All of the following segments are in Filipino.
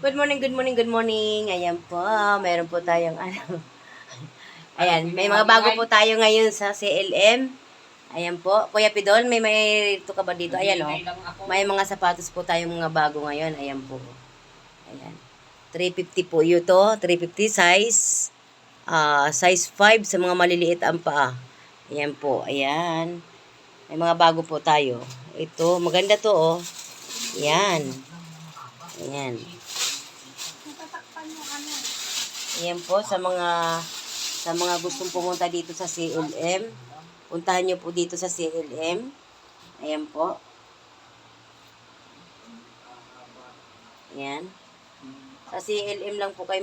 Good morning, good morning, good morning. Ayan po, meron po tayong ano. Ayan, may mga bago po tayo ngayon sa CLM. Ayan po, Kuya Pidol, may ito ka ba dito? Ayan o, may mga sapatos po tayong mga bago ngayon. Ayan po. Ayan. 350 po yun to, 350 size. Size 5 sa mga maliliit ang paa. Ayan po, ayan. May mga bago po tayo. Ito, maganda to oh. Ayan. Ayan. Ayan po sa mga gustong pumunta dito sa CLM. Puntahan niyo po dito sa CLM. Ayan po. Ayan. Sa CLM lang po kayo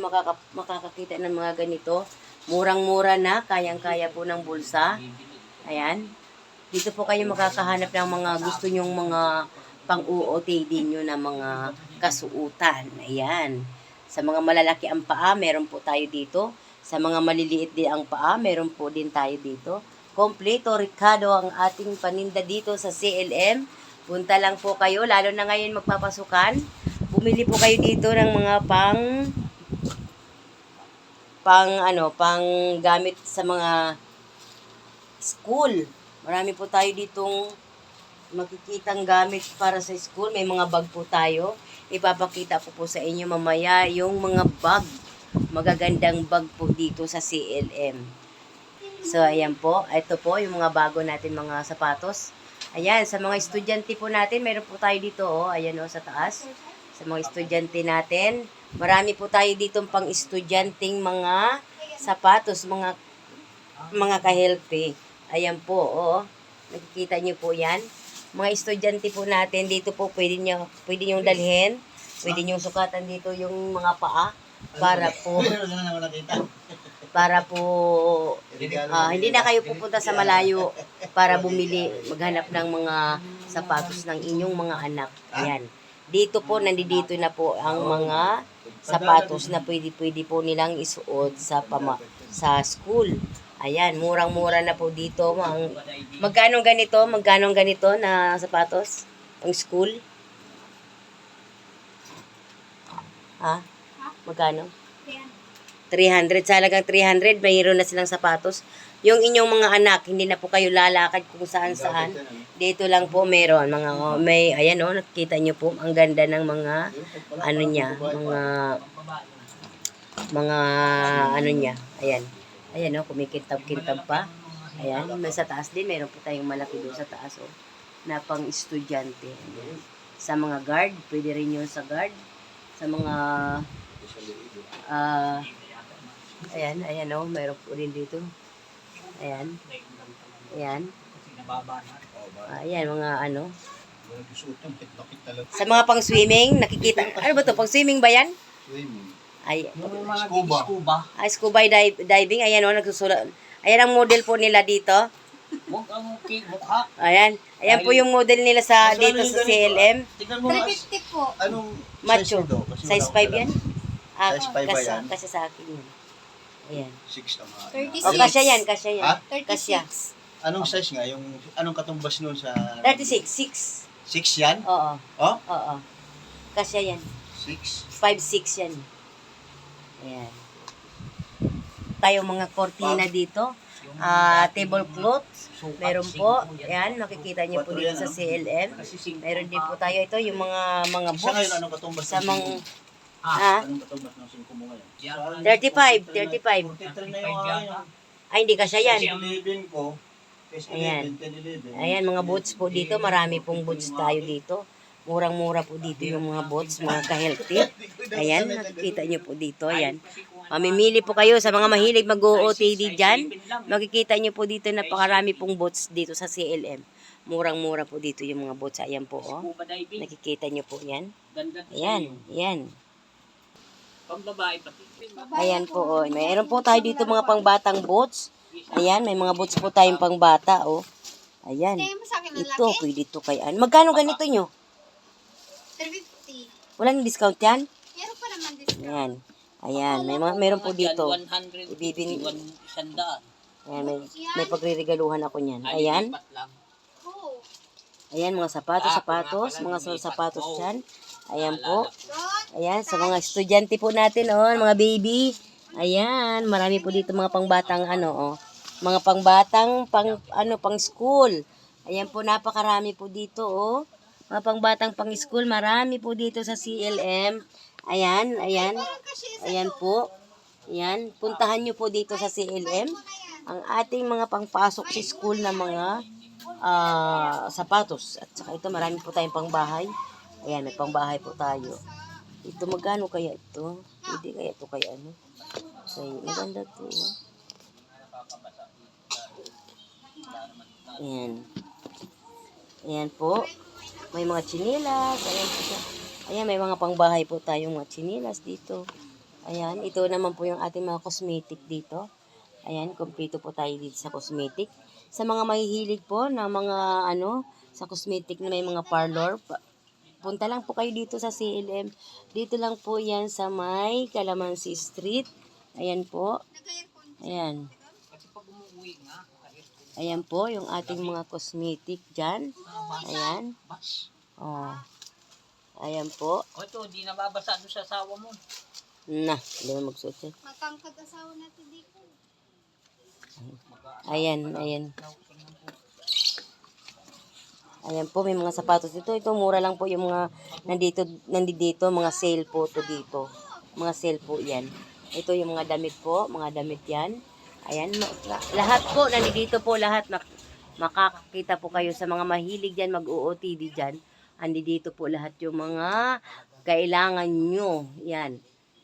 makakakita ng mga ganito. Murang-mura na, kayang-kaya po ng bulsa. Ayan. Dito po kayo makakahanap ng mga gusto nyong mga pang-OOTD nyo na mga kasuutan. Ayan. Sa mga malalaki ang paa, meron po tayo dito. Sa mga maliliit din ang paa, meron po din tayo dito. Kompleto, Ricardo, ang ating paninda dito sa CLM. Punta lang po kayo, lalo na ngayon magpapasukan. Bumili po kayo dito ng mga pang gamit sa mga school. Marami po tayo ditong makikitang gamit para sa school. May mga bag po tayo. Ipapakita ko po sa inyo mamaya yung mga bag. Magagandang bag po dito sa CLM. So, ayan po. Ito po yung mga bago natin mga sapatos. Ayan, sa mga estudyante po natin, meron po tayo dito, oh. Ayan, oh, sa taas. Sa mga estudyante natin. Marami po tayo dito pang estudyanteng mga sapatos, mga ka-healthy. Ayan po, oh. Nakikita niyo po yan. Mga estudyante po natin, dito po pwede nyo dalhin. Pwede nyo sukatan dito yung mga paa. Para po hindi na kayo pupunta sa malayo para bumili, maghanap ng mga sapatos ng inyong mga anak. Ayan. Dito po, nandito na po ang mga sapatos na pwede po nilang isuot sa school. Ayan, murang-mura na po dito. Magkano ganito na sapatos? Pang school? Ha? Magkano? 300. Sa halagang 300, mayroon na silang sapatos. Yung inyong mga anak, hindi na po kayo lalakad kung saan-saan. Dito lang po meron. Ayan o, nakikita nyo po, ang ganda ng mga, ayan. Ayan o, kumikintab-kintab pa. Ayan, sa taas din, meron po tayong malaki doon sa taas o, na pang estudyante. Ayan. Sa mga guard, pwede rin yun sa guard. Sa mga, ayan o, meron po rin dito. Ayan. Ayan. Ayan, mga ano. Sa mga pang swimming, nakikita. Ano ba to? Pang swimming ba yan? Swimming. Ay, Scuba. Scuba diving. Ayan o, nagsusulat. Ayan ang model po nila dito. Ayan. Ayan po yung model nila dito sa CLM. 350 po. Anong Macho. Size 5 yan? Size 5 ba yan? Kasi sa akin yun. Ayan. 6 ang 36. O, kasya yan. Ha? Kasya. Anong size nga? Anong katumbas nun sa... 36. 6. 6 yan? Oo. Oh? Oo. Kasya yan. 6? 5'6" yan. Ayan. Tayong mga cortina dito. Tablecloths. Meron po. Ayan, makikita niyo po dito sa CLM. Meron din po tayo ito, yung mga Sa ngayon, books. anong katumbas Sa ng mga, 5? Anong katumbas ng 5 mo ngayon? 35. 43 na yung akin. Ay, hindi kasya yan. 11 ko. Ayan. 10, 11. Ayan, mga boots po dito. Marami pong boots tayo dito. Murang-mura po dito yung mga boots, mga ka-healthy. Ayan, nakikita nyo po dito. Ayan. Mamimili po kayo sa mga mahilig mag-OOTD dyan. Makikita nyo po dito, napakarami pong boots dito sa CLM. Murang-mura po dito yung mga boots. Ayan po, oh. Nakikita nyo po yan. Ayan, ayan. Ayan po, oh. Mayroon po tayo dito mga pangbatang boots. Ayan, may mga boots po tayong pangbata, oh. Ayan. Ito, pwede ito kay Magkano ganito nyo? 350. Walang discount yan? Meron pa naman discount. Ayan. Ayan, meron po dito. 100. Ayan, may pagre-regaluhan ako niyan. Ayan. Oh. Ayan, mga sapatos, mga sapatos dyan. Ayan po. Ayan, sa mga estudyante po natin, oh, mga baby. Ayan, marami po dito mga pangbatang ano, oh. Mga pangbatang pang school. Ayan po, napakarami po dito, oh. Mga pangbatang pang school, marami po dito sa CLM. Ayan, ayan. Ayan po. Ayan, puntahan nyo po dito sa CLM. Ang ating mga pangpasok sa school na mga sapatos. At saka ito, marami po tayong pangbahay. Ayan, may pangbahay po tayo. Ito, magkano kaya ito? Hindi kaya ito kaya ano? Okay, maganda to. Oh. Ayan. Ayan po. May mga chinilas. Ayan po siya. Ayan, may mga pangbahay po tayong mga chinilas dito. Ayan, ito naman po yung ating mga cosmetic dito. Ayan, kumpleto po tayo dito sa cosmetic. Sa mga mahihilig po na mga sa cosmetic na may mga parlor, punta lang po kayo dito sa CLM. Dito lang po yan sa may Calamansi Street. Ayan po. Ayan. Ayan po yung ating mga cosmetic dyan. Ayan. Oh. Ayan po. O ito, di nababasa doon sa asawa mo. Na, hindi na magsuot yan. Matangkad asawa natin dito. Ayan, ayan. Ayan po, may mga sapatos dito. Ito, mura lang po yung mga nandito, mga sale po to dito. Mga sale po yan. Ito yung mga damit po, mga damit yan. Ayan, lahat po, nandito po lahat. Makakakita po kayo sa mga mahilig dyan, mag-OOTD dyan. Nandito po lahat yung mga kailangan nyo. Yan.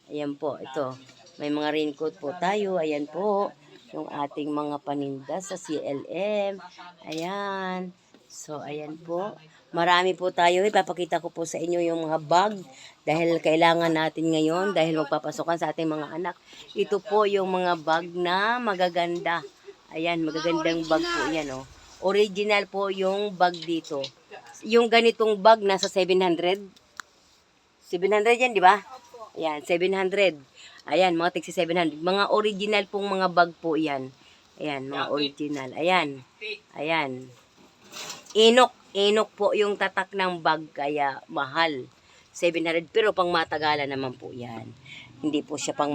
Ayan po, ito. May mga raincoat po tayo. Ayan po, yung ating mga paninda sa CLM. Ayan. So, ayan po. Marami po tayo. Ipapakita ko po sa inyo yung mga bag. Dahil kailangan natin ngayon. Dahil magpapasokan sa ating mga anak. Ito po yung mga bag na magaganda. Ayan, magagandang bag po yan. Oh. Original po yung bag dito. Yung ganitong bag nasa 700. 700 yan, di ba? Ayan, 700. Ayan, mga tigsi 700. Mga original pong mga bag po yan. Ayan, mga original. Ayan. Ayan. Inok po yung tatak ng bag, kaya mahal. 700, pero pang matagalan naman po yan. Hindi po siya pang